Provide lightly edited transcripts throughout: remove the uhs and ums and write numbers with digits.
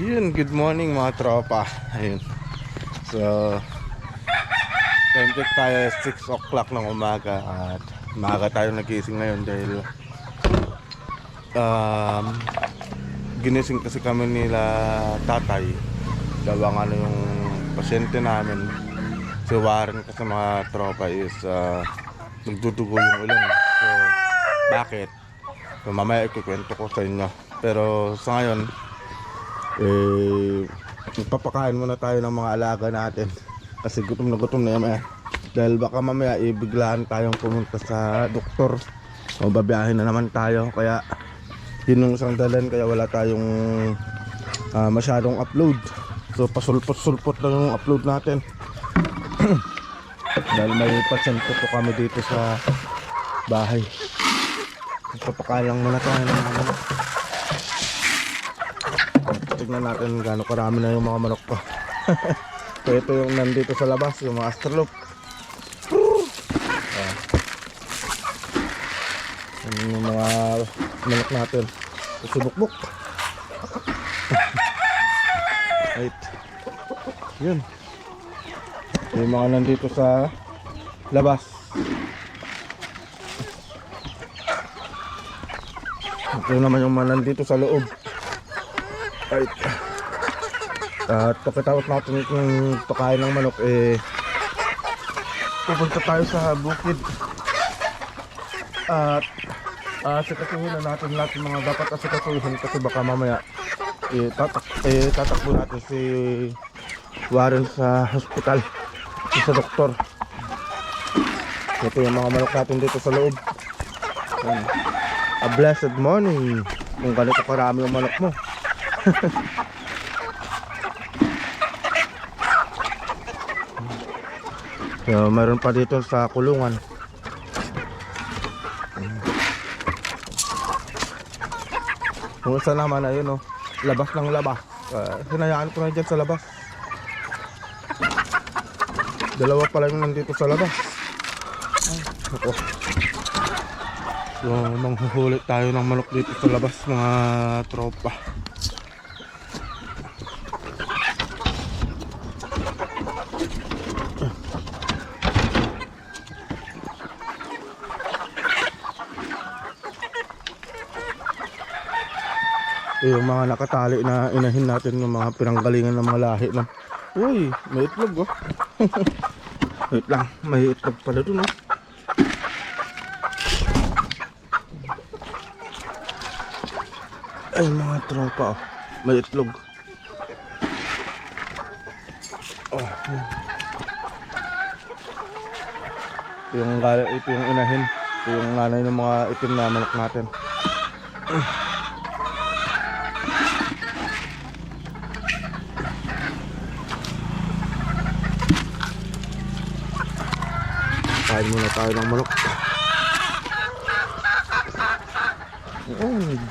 Yun, good morning mga tropa. Ayun. So, time check tayo 6 o'clock ng umaga. At maaga tayo nagising ngayon dahil um, ginising kasi kami nila tatay. Dawang ano yung pasyente namin. Si Warren kasi mga tropa is nagdudugo yung ulan. So, bakit? So, mamaya ikukwento ko sa inyo. Pero sa ngayon, magpapakain muna tayo ng mga alaga natin kasi gutom na yan dahil baka mamaya biglaan tayong pumunta sa doktor o babiyahin na naman tayo, kaya yun yung isang dalan, kaya wala tayong masyadong upload. So pasulpot-sulpot lang yung upload natin dahil may pasyente po kami dito sa bahay. Magpapakain lang muna tayo ng mga manok. Tignan natin gaano karami na yung mga manok ko. So ito yung nandito sa labas, yung mga astralop. Yung mga manok natin, subukbuk. Right. Yun. Yung mga nandito sa labas. Ito naman yung mga nandito sa loob. Right. At pagkatapos natin yung pakain ng manok, pupunta tayo sa bukid at asikasuhin na natin lahat ng mga dapat asikasuhin kasi baka mamaya tatakbo natin si Warren sa hospital, sa doktor. Ito yung mga manok natin dito sa loob. Ayan. A blessed morning kung ganito karami yung manok mo. So, mayroon pa dito sa kulungan. Kung isa naman ayun, oh, labas ng labas. Hinayaan ko na dyan sa labas. Dalawa pala yung nandito sa labas. Ako. So, manghuhuli tayo ng manok dito sa labas, mga tropa. Yung mga nakatali na inahin natin, yung mga pinanggalingan ng mga lahi na. Uy, may itlog, oh. Wait lang, may itlog pala dun, oh. Ay mga tropa, oh, may itlog. Oh, ito yung inahin. Ito yung nanay ng mga itim na manok natin. Kain muna tayo ng manok.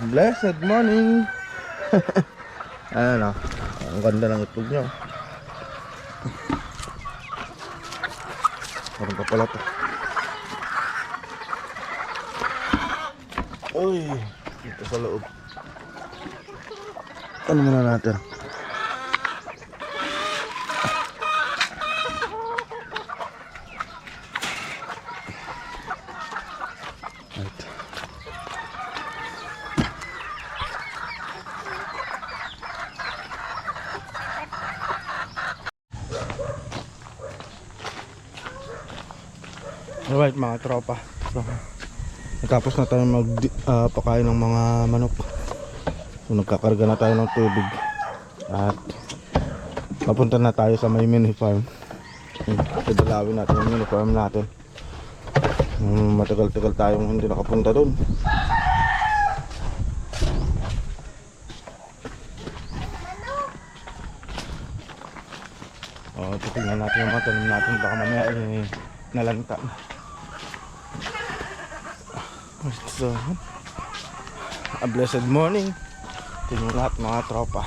Blessed morning. Ayan, oh. Ang ganda ng itlog nyo. Meron pa pala to. Uy, dito sa loob. Ano muna natin? Alright mga tropa, so, natapos na tayo magpakain ng mga manok. So nagkakarga na tayo ng tubig at papunta na tayo sa may mini farm. Dadalawin natin yung mini farm natin. Matagal-tagal tayong hindi nakapunta doon. Titignan natin yung mga tanim natin, baka mamaya nalanta na. So, a blessed morning tingnan lahat mga tropa.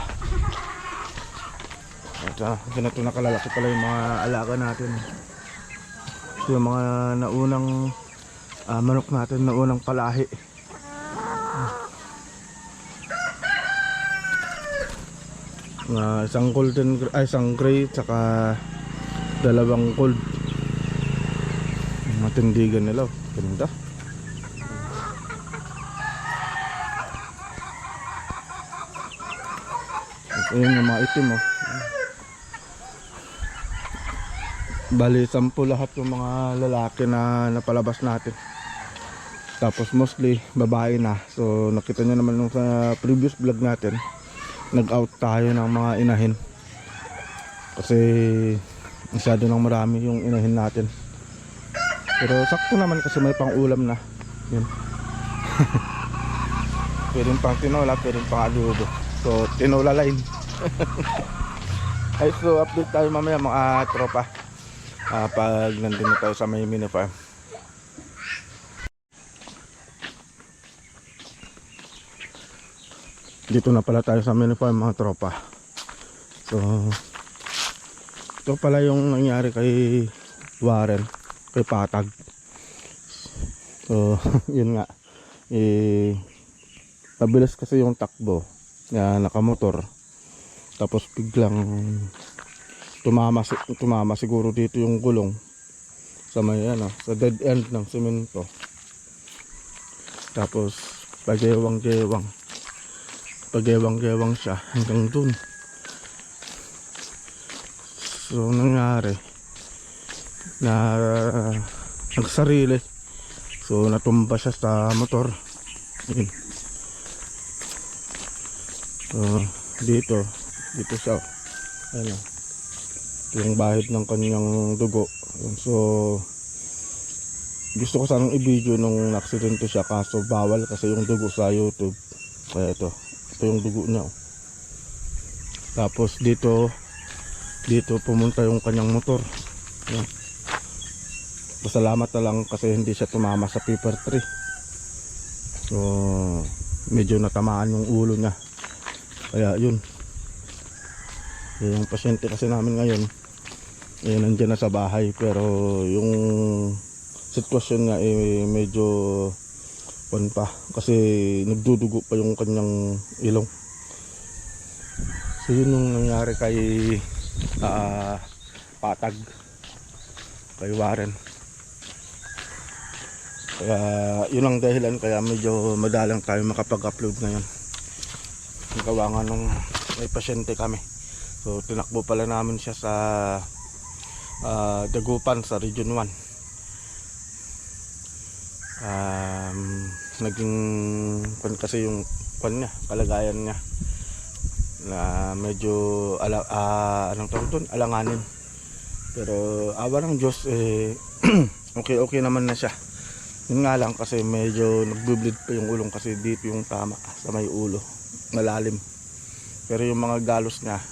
At ganito nakalalaki pala yung mga alaga natin. So, yung mga naunang manok natin, naunang palahi. isang isang gray tsaka dalawang gold. Matindigan nila, ganda. Ayun yung mga itim Bali 10 lahat yung mga lalaki na napalabas natin. Tapos mostly babae na. So nakita nyo naman nung sa previous vlog natin, nag-out tayo ng mga inahin. Kasi masyado nang marami yung inahin natin. Pero sakto naman kasi may pang ulam na. Yun. Pwedeng pang tinola, pwedeng pang adobo. So tinola line. Ay, so update tayo mamaya mga tropa. Pag nandun na tayo sa may mini farm. Dito na pala tayo sa mini farm mga tropa. So ito pala yung nangyari kay Warren, kay Patag. So yun nga, pabilis kasi yung takbo na nakamotor. Tapos biglang tumama siguro dito yung gulong sa may sa dead end ng semento. Tapos pagewang-gewang siya hanggang dun. So nangyari na nagsarili. So natumba siya sa motor. Yun. So dito siya. Ayun. Yung bahid ng kanyang dugo. So gusto ko sanang i-video nung aksidente siya, kaso bawal kasi yung dugo sa YouTube. Kaya ito yung dugo niya. Tapos dito pumunta yung kanyang motor. Ayan. Pasalamat na lang kasi hindi siya tumama sa paper tree. So medyo natamaan yung ulo niya. Kaya yun, yung pasyente kasi namin ngayon nandiyan na sa bahay, pero yung sitwasyon niya medyo pa kasi nagdudugo pa yung kanyang ilong. So yun yung nangyari kay Patag, kay Warren. Kaya yun ang dahilan kaya medyo madalang tayo makapag-upload ngayon. Gawa nga nung may pasyente kami. So tinakbo pala namin siya sa Dagupan sa Region 1. Naging kasi yung niya, kalagayan niya na medyo anong tawag doon, alanganin. Pero awa ng Diyos okay naman na siya. Yun nga lang kasi medyo nagbe-bleed pa yung ulong kasi dito yung tama sa may ulo, malalim. Pero yung mga galos niya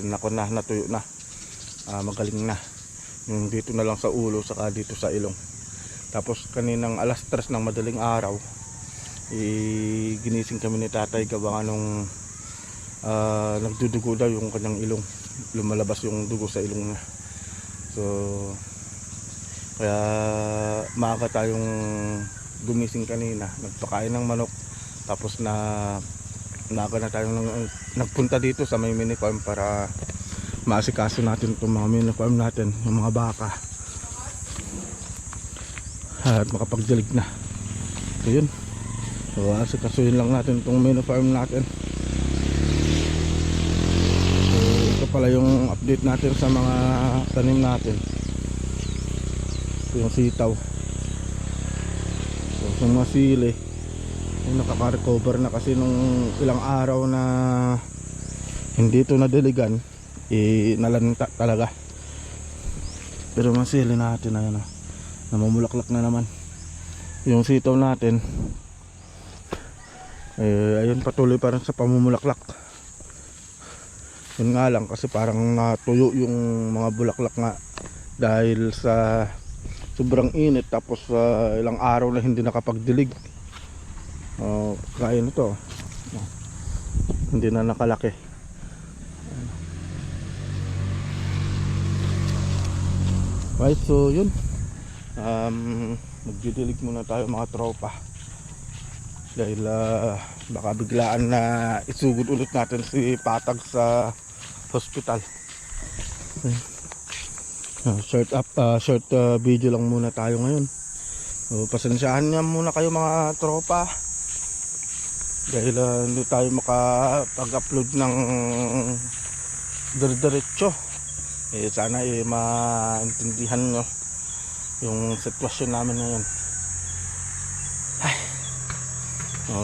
natuyo na, magaling na. Yung dito na lang sa ulo saka dito sa ilong. Tapos kaninang alas 3 ng madaling araw ginising kami ni tatay gawa nung nagdudugo daw yung kanyang ilong, lumalabas yung dugo sa ilong niya. So kaya maaga tayong gumising kanina, nagpakain ng manok. Tapos maaga na tayong nagpunta dito sa may mini farm para maasikaso natin itong mga mini farm natin, yung mga baka, at makapagdilig na. So yun, so asikasuhin lang natin itong mini farm natin. So ito pala yung update natin sa mga tanim natin. Ito yung sitaw. So sa mga sili nakaka-recover na kasi nung ilang araw na hindi ito nadiligan, nalanta talaga. Pero masili natin na namumulaklak na naman yung sitaw natin. Ayun, patuloy pa rin sa pamumulaklak. Yun nga lang kasi parang natuyo yung mga bulaklak nga dahil sa sobrang init. Tapos ilang araw na hindi nakapagdilig. Kaya ito hindi na nakalaki. Right, so yun, magdidilig muna tayo mga tropa dahil baka biglaan na isugod ulit natin si Patag sa hospital. Short video lang muna tayo ngayon. So, pasensyahan niya muna kayo mga tropa dahil hindi tayo makapag-upload ng diretso. Sana maintindihan nyo yung sitwasyon namin ngayon.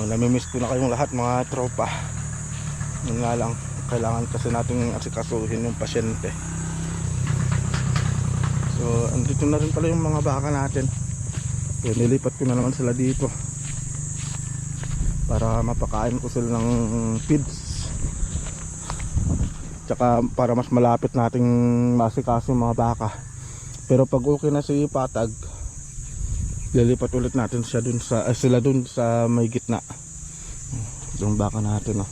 Namimiss ko na kayong lahat mga tropa. Yun nga lang, kailangan kasi nating asikasuhin yung pasyente. So andito na rin pala yung mga baka natin. So, nilipat ko na naman sila dito para mapakain ko sila ng feeds, tsaka para mas malapit nating masikaso yung mga baka. Pero pag okay na si Patag, lilipat ulit natin siya sila dun sa may gitna. Yung baka natin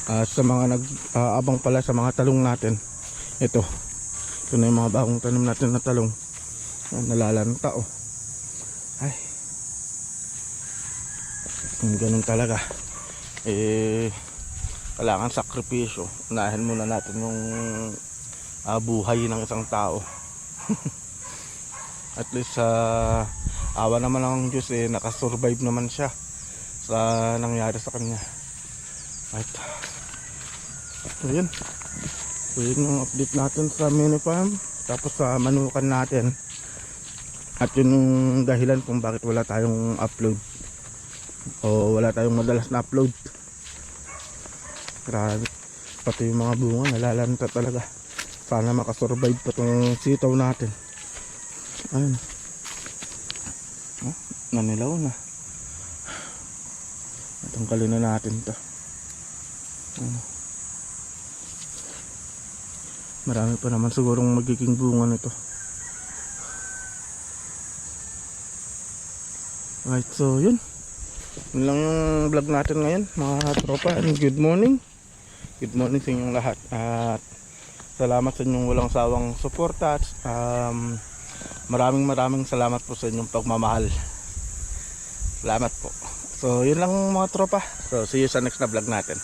sa mga nag-abang pala sa mga talong natin, ito na yung mga bagong tanim natin na talong. Nalalanta ay, ganun talaga. Kailangan sakripisyo. Unahin muna natin yung buhay ng isang tao. At least awa naman ng Diyos, nakasurvive naman siya sa nangyari sa kanya. Right. So yun yung update natin sa mini farm, tapos sa manukan natin. At yun yung dahilan kung bakit wala tayong upload o wala tayong madalas na upload. Grabe, pati yung mga bunga nalalanta talaga. Sana makasurvive pa itong sitaw natin. Ayun, nanilaw na. Tanggalin na natin to. Marami pa naman sigurong magiging bunga nito. Right, so yun lang yung vlog natin ngayon mga tropa. And good morning sa inyong lahat. At salamat sa inyong walang sawang suporta. Maraming salamat po sa inyong pagmamahal. Salamat po. So yun lang mga tropa. So see you sa next na vlog natin.